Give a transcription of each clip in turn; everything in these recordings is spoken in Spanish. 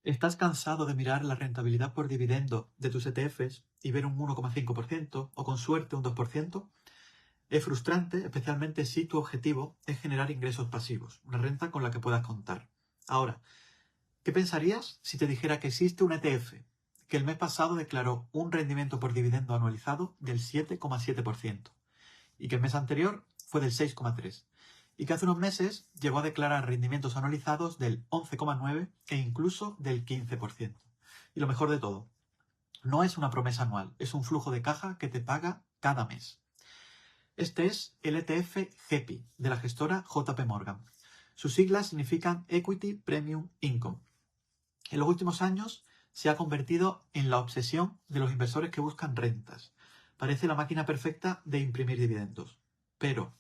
¿Estás cansado de mirar la rentabilidad por dividendo de tus ETFs y ver un 1,5% o con suerte un 2%? Es frustrante, especialmente si tu objetivo es generar ingresos pasivos, una renta con la que puedas contar. Ahora, ¿qué pensarías si te dijera que existe un ETF que el mes pasado declaró un rendimiento por dividendo anualizado del 7,7% y que el mes anterior fue del 6,3%? Y que hace unos meses llegó a declarar rendimientos anualizados del 11,9% e incluso del 15%. Y lo mejor de todo, no es una promesa anual, es un flujo de caja que te paga cada mes. Este es el ETF GEPI de la gestora JP Morgan. Sus siglas significan Equity Premium Income. En los últimos años se ha convertido en la obsesión de los inversores que buscan rentas. Parece la máquina perfecta de imprimir dividendos. Pero,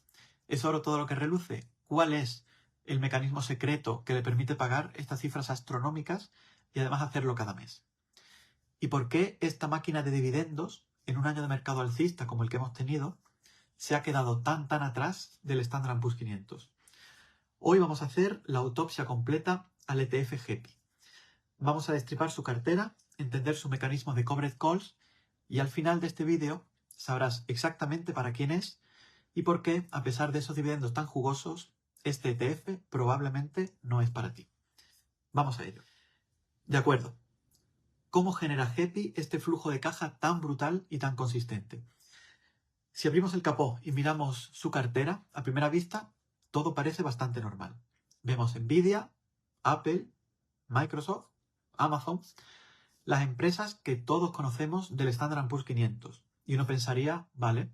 ¿es oro todo lo que reluce? ¿Cuál es el mecanismo secreto que le permite pagar estas cifras astronómicas y además hacerlo cada mes? ¿Y por qué esta máquina de dividendos, en un año de mercado alcista como el que hemos tenido, se ha quedado tan atrás del Standard & Poor's 500? Hoy vamos a hacer la autopsia completa al ETF GEPI. Vamos a destripar su cartera, entender su mecanismo de covered calls y al final de este vídeo sabrás exactamente para quién es y por qué, a pesar de esos dividendos tan jugosos, este ETF probablemente no es para ti. Vamos a ello. De acuerdo. ¿Cómo genera GEPI este flujo de caja tan brutal y tan consistente? Si abrimos el capó y miramos su cartera, a primera vista, todo parece bastante normal. Vemos Nvidia, Apple, Microsoft, Amazon, las empresas que todos conocemos del Standard & Poor's 500. Y uno pensaría, vale,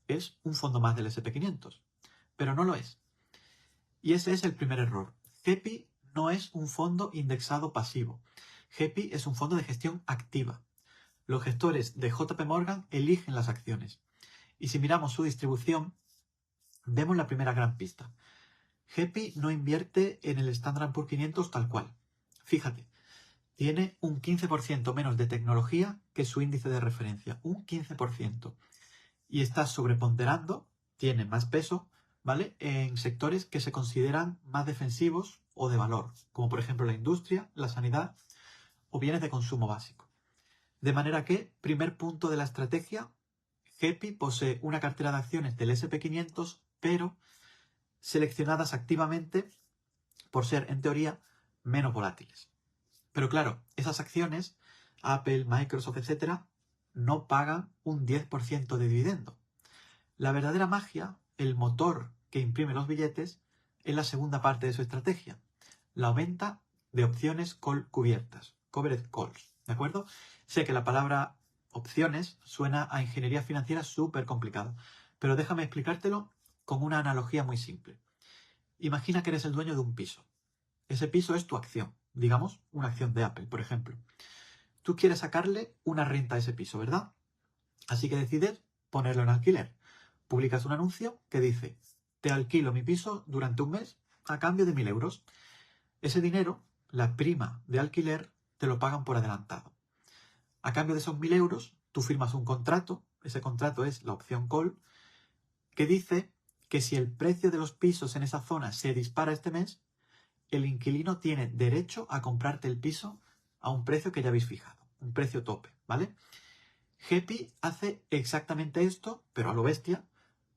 es un fondo más del S&P 500. Pero no lo es. Y ese es el primer error. GEPI no es un fondo indexado pasivo. GEPI es un fondo de gestión activa. Los gestores de JP Morgan eligen las acciones. Y si miramos su distribución, vemos la primera gran pista. GEPI no invierte en el Standard & Poor's 500 tal cual. Fíjate, tiene un 15% menos de tecnología que su índice de referencia. Un 15%. Y está sobreponderando, tiene más peso, ¿vale?, en sectores que se consideran más defensivos o de valor, como por ejemplo la industria, la sanidad o bienes de consumo básico. De manera que, primer punto de la estrategia, GEPI posee una cartera de acciones del S&P 500, pero seleccionadas activamente por ser, en teoría, menos volátiles. Pero claro, esas acciones, Apple, Microsoft, etc., no pagan un 10% de dividendo. La verdadera magia, el motor que imprime los billetes, es la segunda parte de su estrategia, la venta de opciones call cubiertas, covered calls, ¿de acuerdo? Sé que la palabra opciones suena a ingeniería financiera súper complicada, pero déjame explicártelo con una analogía muy simple. Imagina que eres el dueño de un piso. Ese piso es tu acción, digamos, una acción de Apple, por ejemplo. Tú quieres sacarle una renta a ese piso, ¿verdad? Así que decides ponerlo en alquiler. Publicas un anuncio que dice: te alquilo mi piso durante un mes a cambio de 1.000 euros. Ese dinero, la prima de alquiler, te lo pagan por adelantado. A cambio de esos 1.000 euros, tú firmas un contrato, ese contrato es la opción call, que dice que si el precio de los pisos en esa zona se dispara este mes, el inquilino tiene derecho a comprarte el piso a un precio que ya habéis fijado, un precio tope, ¿vale? GEPI hace exactamente esto, pero a lo bestia,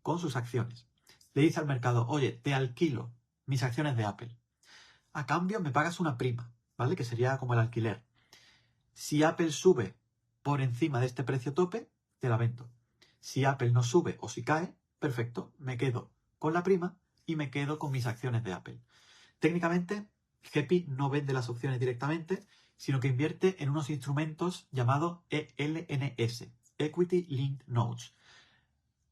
con sus acciones. Le dice al mercado: oye, te alquilo mis acciones de Apple. A cambio me pagas una prima, ¿vale? Que sería como el alquiler. Si Apple sube por encima de este precio tope, te la vendo. Si Apple no sube o si cae, perfecto, me quedo con la prima y me quedo con mis acciones de Apple. Técnicamente, GEPI no vende las opciones directamente, sino que invierte en unos instrumentos llamados ELNS, Equity Linked Notes,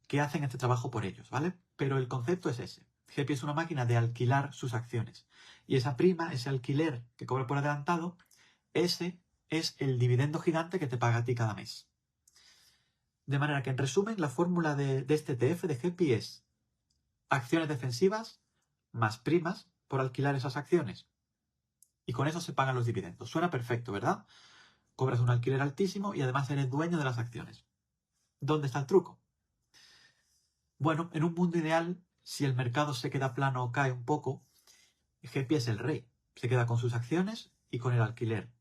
que hacen este trabajo por ellos, ¿vale? Pero el concepto es ese. GEPI es una máquina de alquilar sus acciones. Y esa prima, ese alquiler que cobra por adelantado, ese es el dividendo gigante que te paga a ti cada mes. De manera que, en resumen, la fórmula de este ETF de GEPI es acciones defensivas más primas por alquilar esas acciones. Y con eso se pagan los dividendos. Suena perfecto, ¿verdad? Cobras un alquiler altísimo y además eres dueño de las acciones. ¿Dónde está el truco? Bueno, en un mundo ideal, si el mercado se queda plano o cae un poco, GEPI es el rey. Se queda con sus acciones y con el alquiler.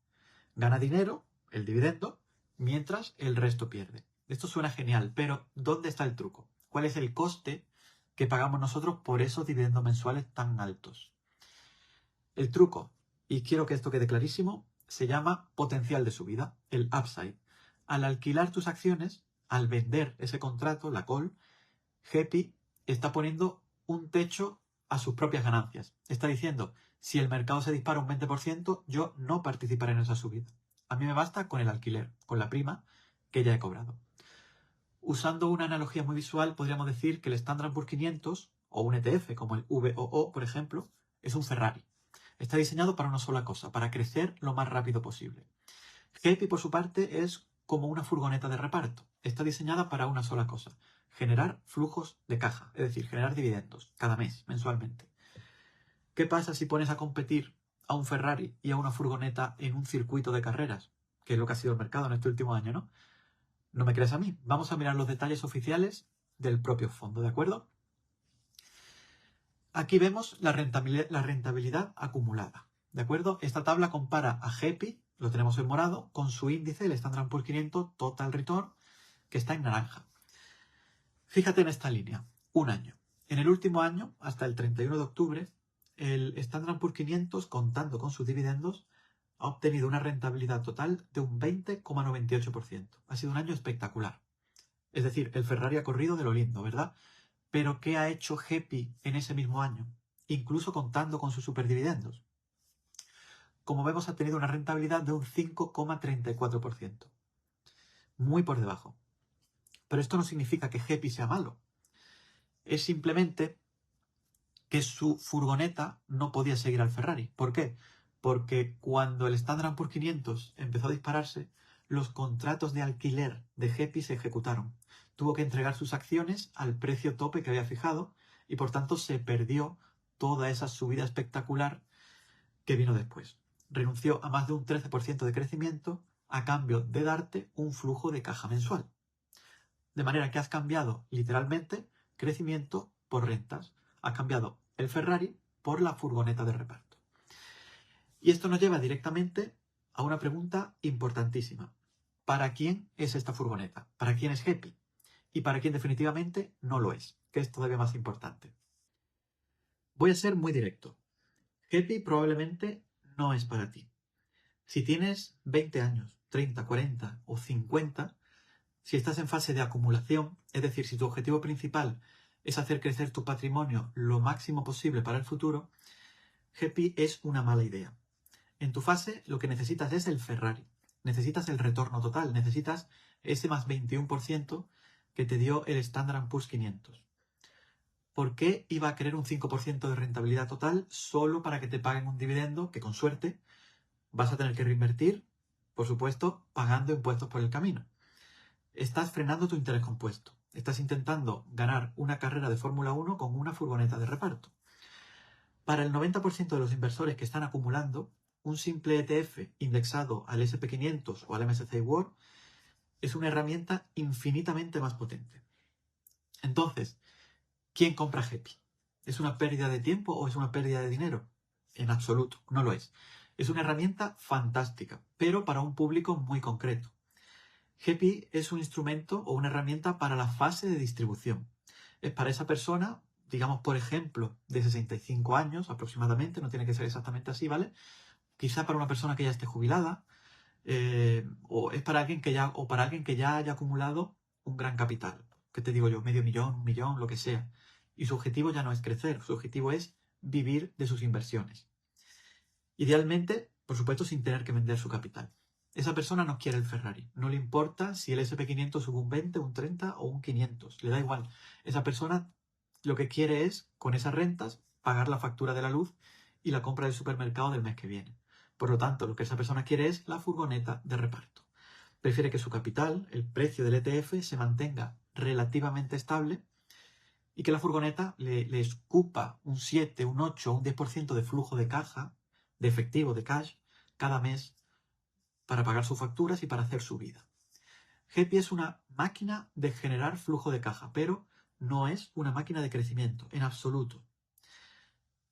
Gana dinero, el dividendo, mientras el resto pierde. Esto suena genial, pero ¿dónde está el truco? ¿Cuál es el coste que pagamos nosotros por esos dividendos mensuales tan altos? El truco, y quiero que esto quede clarísimo, se llama potencial de subida, el upside. Al alquilar tus acciones, al vender ese contrato, la call, GEPI está poniendo un techo a sus propias ganancias. Está diciendo, si el mercado se dispara un 20%, yo no participaré en esa subida. A mí me basta con el alquiler, con la prima que ya he cobrado. Usando una analogía muy visual, podríamos decir que el Standard Poor's 500 o un ETF como el VOO, por ejemplo, es un Ferrari. Está diseñado para una sola cosa, para crecer lo más rápido posible. GEPI, por su parte, es como una furgoneta de reparto. Está diseñada para una sola cosa, generar flujos de caja, es decir, generar dividendos cada mes, mensualmente. ¿Qué pasa si pones a competir a un Ferrari y a una furgoneta en un circuito de carreras? Que es lo que ha sido el mercado en este último año, ¿no? No me creas a mí. Vamos a mirar los detalles oficiales del propio fondo, ¿de acuerdo? Aquí vemos la rentabilidad acumulada, ¿de acuerdo? Esta tabla compara a GEPI, lo tenemos en morado, con su índice, el Standard Poor's 500 Total Return, que está en naranja. Fíjate en esta línea, un año. En el último año, hasta el 31 de octubre, el Standard Poor's 500, contando con sus dividendos, ha obtenido una rentabilidad total de un 20,98%. Ha sido un año espectacular. Es decir, el Ferrari ha corrido de lo lindo, ¿verdad? Pero ¿qué ha hecho GEPI en ese mismo año? Incluso contando con sus superdividendos. Como vemos, ha tenido una rentabilidad de un 5,34%. Muy por debajo. Pero esto no significa que GEPI sea malo. Es simplemente que su furgoneta no podía seguir al Ferrari. ¿Por qué? Porque cuando el Standard Poor's 500 empezó a dispararse, los contratos de alquiler de GEPI se ejecutaron. Tuvo que entregar sus acciones al precio tope que había fijado y por tanto se perdió toda esa subida espectacular que vino después. Renunció a más de un 13% de crecimiento a cambio de darte un flujo de caja mensual. De manera que has cambiado literalmente crecimiento por rentas. Has cambiado el Ferrari por la furgoneta de reparto. Y esto nos lleva directamente a una pregunta importantísima. ¿Para quién es esta furgoneta? ¿Para quién es GEPI? Y para quién definitivamente no lo es, que es todavía más importante. Voy a ser muy directo. GEPI probablemente no es para ti. Si tienes 20 años, 30, 40 o 50, si estás en fase de acumulación, es decir, si tu objetivo principal es hacer crecer tu patrimonio lo máximo posible para el futuro, GEPI es una mala idea. En tu fase lo que necesitas es el Ferrari, necesitas el retorno total, necesitas ese más 21% que te dio el Standard Poor's 500. ¿Por qué iba a querer un 5% de rentabilidad total solo para que te paguen un dividendo que con suerte vas a tener que reinvertir, por supuesto, pagando impuestos por el camino? Estás frenando tu interés compuesto. Estás intentando ganar una carrera de Fórmula 1 con una furgoneta de reparto. Para el 90% de los inversores que están acumulando, un simple ETF indexado al SP500 o al MSCI World es una herramienta infinitamente más potente. Entonces, ¿quién compra GEPI? ¿Es una pérdida de tiempo o es una pérdida de dinero? En absoluto, no lo es. Es una herramienta fantástica, pero para un público muy concreto. GEPI es un instrumento o una herramienta para la fase de distribución. Es para esa persona, digamos, por ejemplo, de 65 años aproximadamente, no tiene que ser exactamente así, ¿vale? Quizá para una persona que ya esté jubilada, o es para alguien que ya haya acumulado un gran capital. ¿Qué te digo yo? Medio millón, un millón, lo que sea. Y su objetivo ya no es crecer, su objetivo es vivir de sus inversiones. Idealmente, por supuesto, sin tener que vender su capital. Esa persona no quiere el Ferrari. No le importa si el SP500 sube un 20, un 30 o un 500. Le da igual. Esa persona lo que quiere es, con esas rentas, pagar la factura de la luz y la compra del supermercado del mes que viene. Por lo tanto, lo que esa persona quiere es la furgoneta de reparto. Prefiere que su capital, el precio del ETF, se mantenga relativamente estable y que la furgoneta le escupa un 7, un 8 o un 10% de flujo de caja, de efectivo, de cash, cada mes para pagar sus facturas y para hacer su vida. GEPI es una máquina de generar flujo de caja, pero no es una máquina de crecimiento, en absoluto.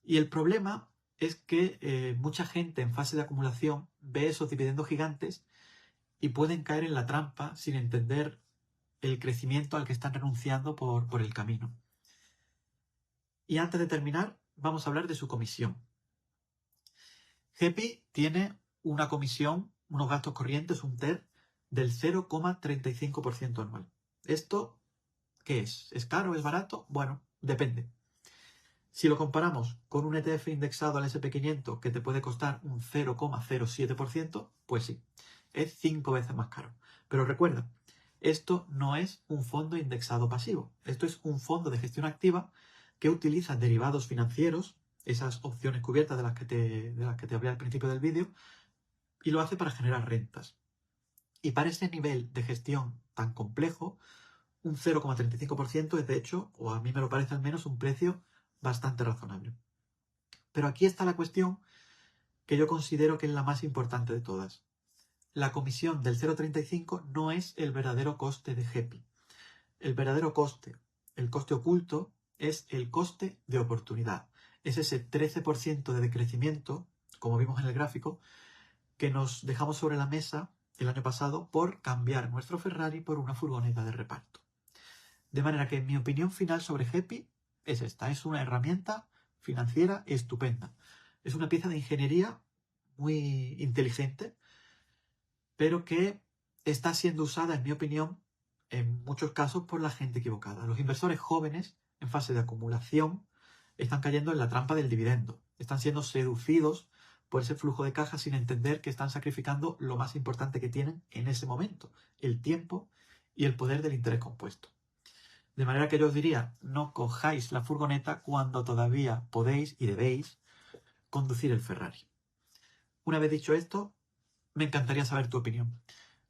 Y el problema es que mucha gente en fase de acumulación ve esos dividendos gigantes y pueden caer en la trampa sin entender el crecimiento al que están renunciando por el camino. Y antes de terminar, vamos a hablar de su comisión. GEPI tiene una comisión, unos gastos corrientes, un TER, del 0,35% anual. ¿Esto qué es? ¿Es caro? ¿Es barato? Bueno, depende. Si lo comparamos con un ETF indexado al SP500 que te puede costar un 0,07%, pues sí, es 5 veces más caro. Pero recuerda, esto no es un fondo indexado pasivo. Esto es un fondo de gestión activa que utiliza derivados financieros, esas opciones cubiertas de las que te hablé al principio del vídeo, y lo hace para generar rentas. Y para ese nivel de gestión tan complejo, un 0,35% es de hecho, o a mí me lo parece al menos, un precio bastante razonable. Pero aquí está la cuestión que yo considero que es la más importante de todas. La comisión del 0,35 no es el verdadero coste de GEPI. El verdadero coste, el coste oculto, es el coste de oportunidad. Es ese 13% de decrecimiento, como vimos en el gráfico, que nos dejamos sobre la mesa el año pasado por cambiar nuestro Ferrari por una furgoneta de reparto. De manera que mi opinión final sobre GEPI es esta. Es una herramienta financiera estupenda. Es una pieza de ingeniería muy inteligente, pero que está siendo usada, en mi opinión, en muchos casos por la gente equivocada. Los inversores jóvenes en fase de acumulación están cayendo en la trampa del dividendo. Están siendo seducidos por ese flujo de caja sin entender que están sacrificando lo más importante que tienen en ese momento, el tiempo y el poder del interés compuesto. De manera que yo os diría, no cojáis la furgoneta cuando todavía podéis y debéis conducir el Ferrari. Una vez dicho esto, me encantaría saber tu opinión.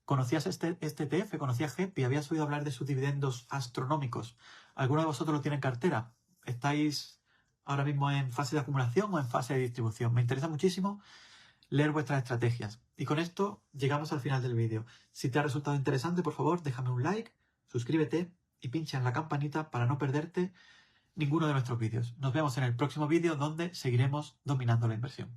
¿Conocías este ETF? ¿Conocías GEPI? ¿Habías oído hablar de sus dividendos astronómicos? ¿Alguno de vosotros lo tiene en cartera? ¿Estáis ahora mismo en fase de acumulación o en fase de distribución? Me interesa muchísimo leer vuestras estrategias. Y con esto llegamos al final del vídeo. Si te ha resultado interesante, por favor, déjame un like, suscríbete y pincha en la campanita para no perderte ninguno de nuestros vídeos. Nos vemos en el próximo vídeo donde seguiremos dominando la inversión.